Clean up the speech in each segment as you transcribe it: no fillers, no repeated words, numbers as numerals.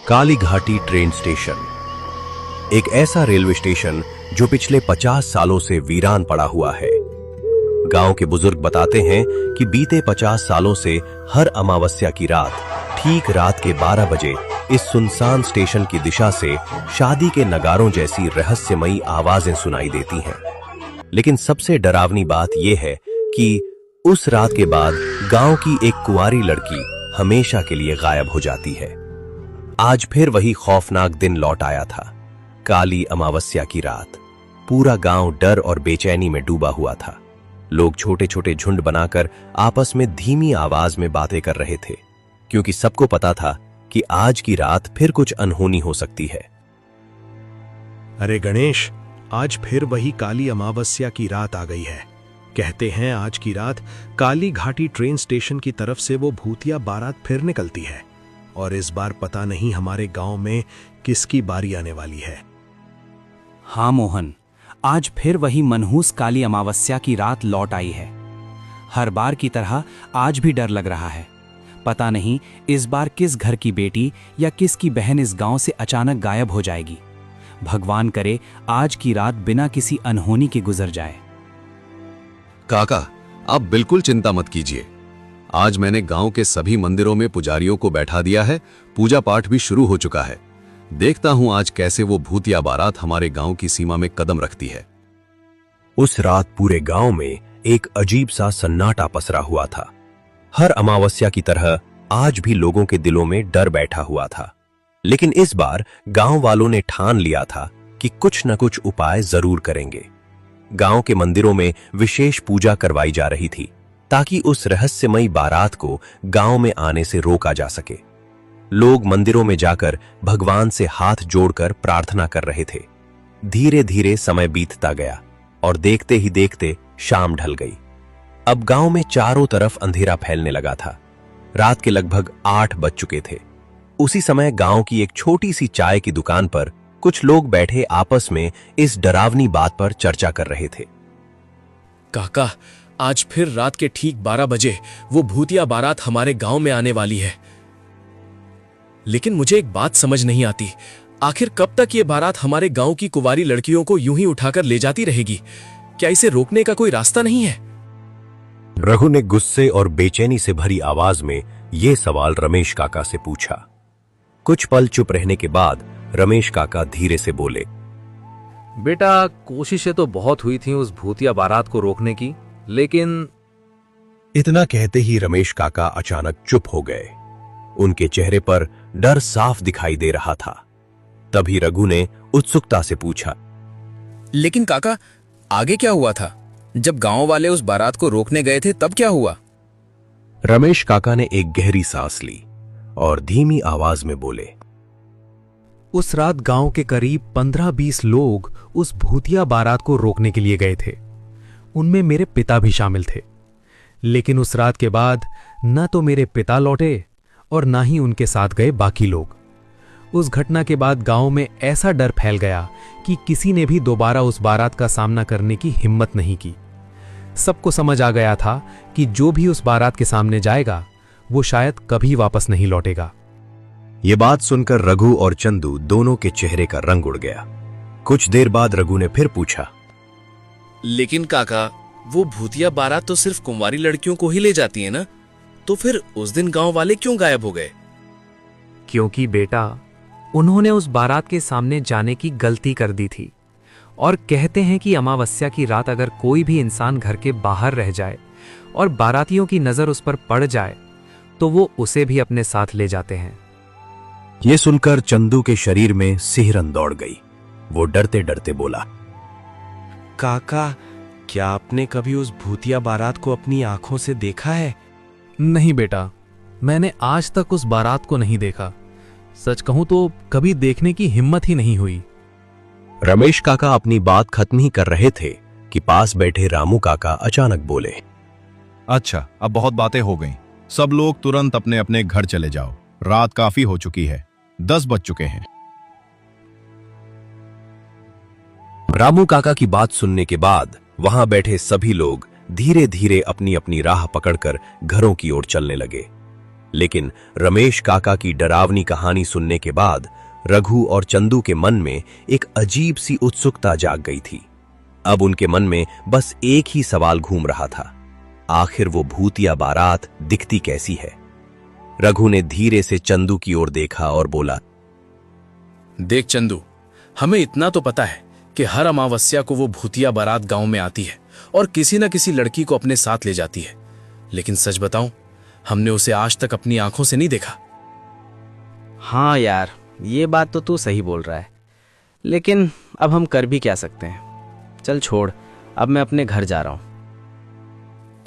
कालीघाटी train station एक ऐसा railway station जो पिछले 50 सालों से वीरान पड़ा हुआ है। गांव के बुजुर्ग बताते हैं कि बीते 50 सालों से हर अमावस्या की रात ठीक रात के 12 बजे इस सुनसान स्टेशन की दिशा से शादी के नगारों जैसी रहस्यमयी आवाजें सुनाई देती हैं। लेकिन सबसे डरावनी बात यह है कि उस रात के बाद गांव की एक कुंवारी लड़की हमेशा के लिए गायब हो जाती है। आज फिर वही खौफनाक दिन लौट आया था। काली अमावस्या की रात पूरा गांव डर और बेचैनी में डूबा हुआ था। लोग छोटे छोटे झुंड बनाकर आपस में धीमी आवाज में बातें कर रहे थे, क्योंकि सबको पता था कि आज की रात फिर कुछ अनहोनी हो सकती है। अरे गणेश, आज फिर वही काली अमावस्या की रात आ गई है। कहते हैं आज की रात काली घाटी ट्रेन स्टेशन की तरफ से वो भूतिया बारात फिर निकलती है, और इस बार पता नहीं हमारे गांव में किसकी बारी आने वाली है। हाँ मोहन, आज फिर वही मनहूस काली अमावस्या की रात लौट आई है। हर बार की तरह आज भी डर लग रहा है। पता नहीं इस बार किस घर की बेटी या किसकी बहन इस गांव से अचानक गायब हो जाएगी। भगवान करे आज की रात बिना किसी अनहोनी के गुजर जाए। काका, आप बिल्कुल चिंता मत कीजिए। आज मैंने गांव के सभी मंदिरों में पुजारियों को बैठा दिया है। पूजा पाठ भी शुरू हो चुका है। देखता हूं आज कैसे वो भूतिया बारात हमारे गांव की सीमा में कदम रखती है। उस रात पूरे गांव में एक अजीब सा सन्नाटा पसरा हुआ था। हर अमावस्या की तरह आज भी लोगों के दिलों में डर बैठा हुआ था। लेकिन इस बार गांव वालों ने ठान लिया था कि कुछ न कुछ उपाय जरूर करेंगे। गांव के मंदिरों में विशेष पूजा करवाई जा रही थी, ताकि उस रहस्यमयी बारात को गांव में आने से रोका जा सके। लोग मंदिरों में जाकर भगवान से हाथ जोड़कर प्रार्थना कर रहे थे। धीरे धीरे समय बीतता गया और देखते ही देखते शाम ढल गई। अब गांव में चारों तरफ अंधेरा फैलने लगा था। रात के लगभग 8 बज चुके थे। उसी समय गांव की एक छोटी सी चाय की दुकान पर कुछ लोग बैठे आपस में इस डरावनी बात पर चर्चा कर रहे थे। काका, आज फिर रात के ठीक 12 बजे वो भूतिया बारात हमारे गांव में आने वाली है। लेकिन मुझे एक बात समझ नहीं आती, आखिर कब तक ये बारात हमारे गांव की कुंवारी लड़कियों को यूं ही उठाकर ले जाती रहेगी? क्या इसे रोकने का कोई रास्ता नहीं है? रघु ने गुस्से और बेचैनी से भरी आवाज में यह सवाल रमेश काका से पूछा। कुछ पल चुप रहने के बाद रमेश काका धीरे से बोले, बेटा, कोशिशें तो बहुत हुई थी उस भूतिया बारात को रोकने की, लेकिन इतना कहते ही रमेश काका अचानक चुप हो गए। उनके चेहरे पर डर साफ दिखाई दे रहा था। तभी रघु ने उत्सुकता से पूछा, लेकिन काका, आगे क्या हुआ था? जब गांव वाले उस बारात को रोकने गए थे तब क्या हुआ? रमेश काका ने एक गहरी सांस ली और धीमी आवाज में बोले, उस रात गांव के करीब 15-20 लोग उस भूतिया बारात को रोकने के लिए गए थे। उनमें मेरे पिता भी शामिल थे। लेकिन उस रात के बाद न तो मेरे पिता लौटे और ना ही उनके साथ गए बाकी लोग। उस घटना के बाद गांव में ऐसा डर फैल गया कि किसी ने भी दोबारा उस बारात का सामना करने की हिम्मत नहीं की। सबको समझ आ गया था कि जो भी उस बारात के सामने जाएगा वो शायद कभी वापस नहीं लौटेगा। ये बात सुनकर रघु और चंदू दोनों के चेहरे का रंग उड़ गया। कुछ देर बाद रघु ने फिर पूछा, लेकिन काका, वो भूतिया बारात तो सिर्फ कुंवारी लड़कियों को ही ले जाती है ना? तो फिर उस दिन गांव वाले क्यों गायब हो गए? क्योंकि बेटा, उन्होंने उस बारात के सामने जाने की गलती कर दी थी। और कहते हैं कि अमावस्या की रात अगर कोई भी इंसान घर के बाहर रह जाए और बारातियों की नजर उस पर पड़ जाए तो वो उसे भी अपने साथ ले जाते हैं। यह सुनकर चंदू के शरीर में सिहरन दौड़ गई। वो डरते डरते बोला, काका, क्या आपने कभी उस भूतिया बारात को अपनी आंखों से देखा है? नहीं बेटा, मैंने आज तक उस बारात को नहीं देखा। सच कहूं तो कभी देखने की हिम्मत ही नहीं हुई। रमेश काका अपनी बात खत्म ही कर रहे थे कि पास बैठे रामू काका अचानक बोले, अच्छा, अब बहुत बातें हो गईं। सब लोग तुरंत अपने अपने घर चले जाओ। रात काफी हो चुकी है, 10 बज चुके हैं। रामू काका की बात सुनने के बाद वहां बैठे सभी लोग धीरे धीरे अपनी अपनी राह पकड़कर घरों की ओर चलने लगे। लेकिन रमेश काका की डरावनी कहानी सुनने के बाद रघु और चंदू के मन में एक अजीब सी उत्सुकता जाग गई थी। अब उनके मन में बस एक ही सवाल घूम रहा था, आखिर वो भूतिया बारात दिखती कैसी है। रघु ने धीरे से चंदू की ओर देखा और बोला, देख चंदू, हमें इतना तो पता है कि हर अमावस्या को वो भूतिया बारात गांव में आती है और किसी न किसी लड़की को अपने साथ ले जाती है। लेकिन सच बताऊं, हमने उसे आज तक अपनी आंखों से नहीं देखा। हाँ यार, ये बात तो तू सही बोल रहा है, लेकिन अब हम कर भी क्या सकते हैं। चल छोड़, अब मैं अपने घर जा रहा हूं।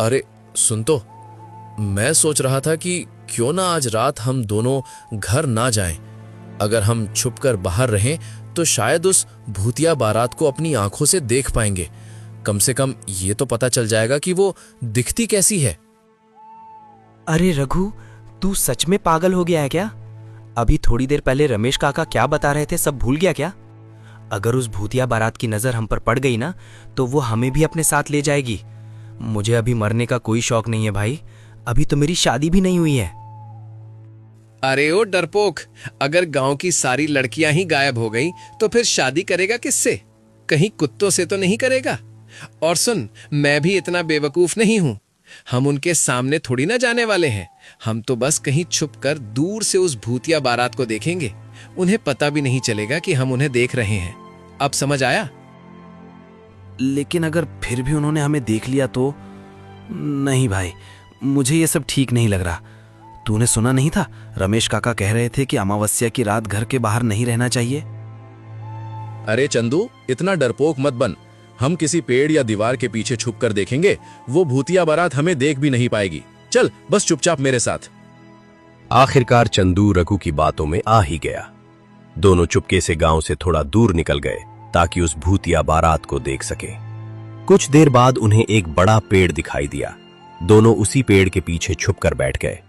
अरे सुन तो, मैं सोच रहा था कि क्यों ना आज रात हम दोनों घर ना जाएं। अगर हम छुपकर बाहर रहें तो शायद उस भूतिया बारात को अपनी आंखों से देख पाएंगे। कम से कम ये तो पता चल जाएगा कि वो दिखती कैसी है। अरे रघु, तू सच में पागल हो गया है क्या? अभी थोड़ी देर पहले रमेश काका क्या बता रहे थे सब भूल गया क्या? अगर उस भूतिया बारात की नजर हम पर पड़ गई ना, तो वो हमें भी अपने साथ ले जाएगी। मुझे अभी मरने का कोई शौक नहीं है भाई, अभी तो मेरी शादी भी नहीं हुई है। अरे ओ डरपोक, अगर गांव की सारी लड़कियां ही गायब हो गईं, तो फिर शादी करेगा किससे? कहीं कुत्तों से तो नहीं करेगा। और सुन, मैं भी इतना बेवकूफ नहीं हूं। हम उनके सामने थोड़ी ना जाने वाले हैं। हम तो बस कहीं छुपकर दूर से उस भूतिया बारात को देखेंगे। उन्हें पता भी नहीं चलेगा कि हम उन्हें देख रहे हैं। अब समझ आया? लेकिन अगर फिर भी उन्होंने हमें देख लिया तो? नहीं भाई, मुझे ये सब ठीक नहीं लग रहा। तूने सुना नहीं था, रमेश काका कह रहे थे कि अमावस्या की रात घर के बाहर नहीं रहना चाहिए। अरे चंदू, इतना डरपोक मत बन। हम किसी पेड़ या दीवार के पीछे छुप कर देखेंगे, वो भूतिया बारात हमें देख भी नहीं पाएगी। चल बस चुपचाप मेरे साथ। आखिरकार चंदू रघु की बातों में आ ही गया। दोनों चुपके से गांव से थोड़ा दूर निकल गए ताकि उस भूतिया बारात को देख सके। कुछ देर बाद उन्हें एक बड़ा पेड़ दिखाई दिया। दोनों उसी पेड़ के पीछे छुपकर बैठ गए।